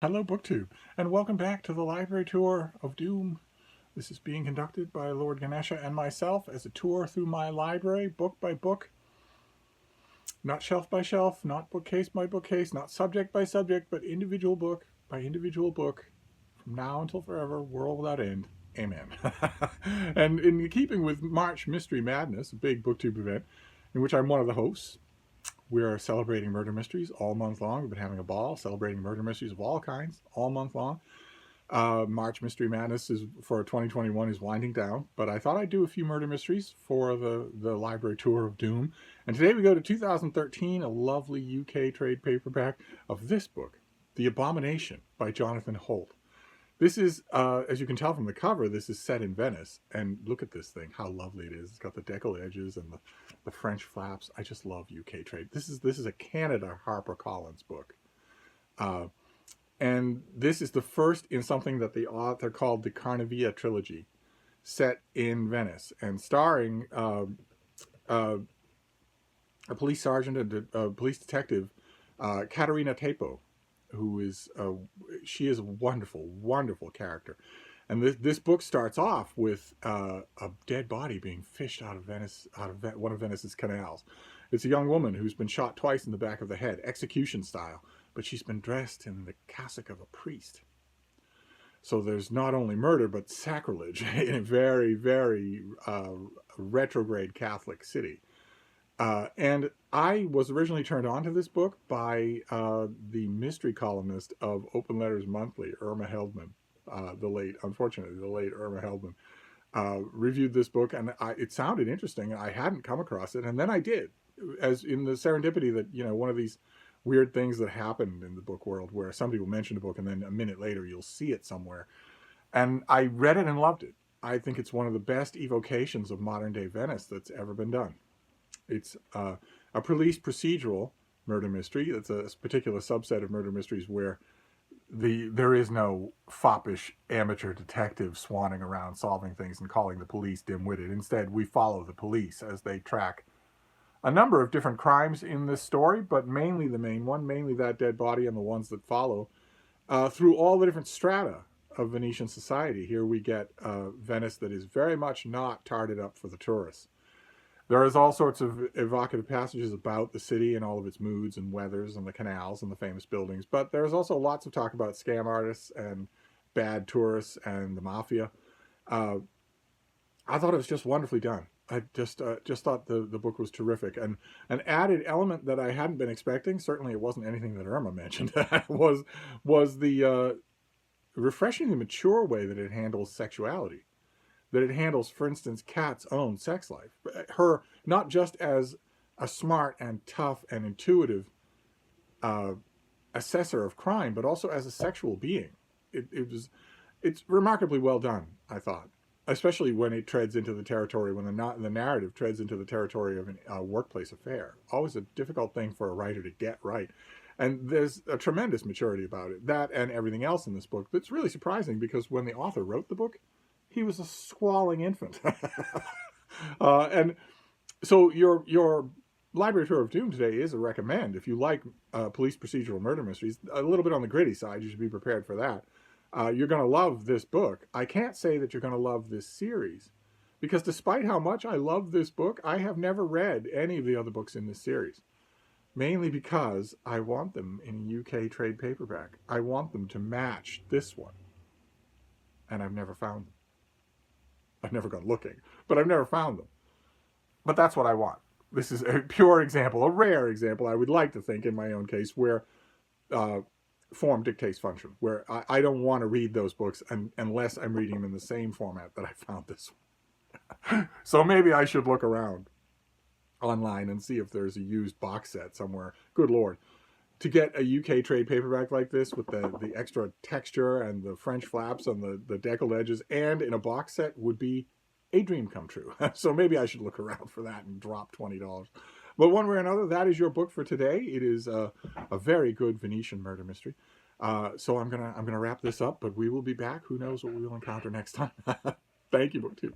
Hello, BookTube, and welcome back to the library tour of Doom. This is being conducted by Lord Ganesha and myself as a tour through my library, book by book, not shelf by shelf, not bookcase by bookcase, not subject by subject, but individual book by individual book, from now until forever, world without end. Amen. And in keeping with March Mystery Madness, a big BookTube event, in which I'm one of the hosts, we are celebrating murder mysteries all month long. We've been having a ball celebrating murder mysteries of all kinds all month long. March Mystery Madness is for 2021 is winding down, but I thought I'd do a few murder mysteries for the library tour of Doom. And today we go to 2013, a lovely UK trade paperback of this book, The Abomination by Jonathan Holt. This is, as you can tell from the cover, this is set in Venice. And look at this thing, how lovely it is. It's got the decal edges and the French flaps. I just love UK trade. This is a Canada HarperCollins book. And this is the first in something that the author called the Carnavia trilogy, set in Venice and starring a police sergeant and a police detective, Caterina Tepo, who is she is a wonderful, wonderful character. And this book starts off with a dead body being fished out of Venice, one of Venice's canals. It's a young woman who's been shot twice in the back of the head, execution style, but she's been dressed in the cassock of a priest. So there's not only murder, but sacrilege in a very, very retrograde Catholic city. And I was originally turned on to this book by the mystery columnist of Open Letters Monthly, Irma Heldman, unfortunately, the late Irma Heldman, reviewed this book, and it sounded interesting. I hadn't come across it, and then I did, as in the serendipity that, one of these weird things that happened in the book world where somebody will mention a book and then a minute later you'll see it somewhere. And I read it and loved it. I think it's one of the best evocations of modern day Venice that's ever been done. It's a police procedural murder mystery. It's a particular subset of murder mysteries where there is no foppish amateur detective swanning around solving things and calling the police dim-witted. Instead, we follow the police as they track a number of different crimes in this story, but mainly the main one, mainly that dead body and the ones that follow, through all the different strata of Venetian society. Here we get Venice that is very much not tarted up for the tourists. There is all sorts of evocative passages about the city and all of its moods and weathers and the canals and the famous buildings, but there's also lots of talk about scam artists and bad tourists and the mafia. I thought it was just wonderfully done. I just thought the book was terrific. And an added element that I hadn't been expecting, certainly it wasn't anything that Irma mentioned, was the refreshingly mature way that it handles sexuality. That it handles, for instance, Kat's own sex life. Her, not just as a smart and tough and intuitive assessor of crime, but also as a sexual being. It's remarkably well done, I thought. Especially when it treads into the territory, when the narrative treads into the territory of a workplace affair. Always a difficult thing for a writer to get right. And there's a tremendous maturity about it. That and everything else in this book that's really surprising, because when the author wrote the book, he was a squalling infant. And so your library tour of Doom today is a recommend. If you like police procedural murder mysteries, a little bit on the gritty side, you should be prepared for that. You're going to love this book. I can't say that you're going to love this series, because despite how much I love this book, I have never read any of the other books in this series. Mainly because I want them in UK trade paperback. I want them to match this one. And I've never found them. I've never gone looking, but I've never found them. But that's what I want. This is a pure example, a rare example, I would like to think, in my own case, where form dictates function, where I don't want to read those books unless I'm reading them in the same format that I found this one. So maybe I should look around online and see if there's a used box set somewhere. Good Lord. To get a UK trade paperback like this with the extra texture and the French flaps and the deckled edges and in a box set would be a dream come true. So maybe I should look around for that and drop $20. But one way or another, that is your book for today. It is a very good Venetian murder mystery. So I'm gonna wrap this up, but we will be back. Who knows what we will encounter next time. Thank you, BookTube.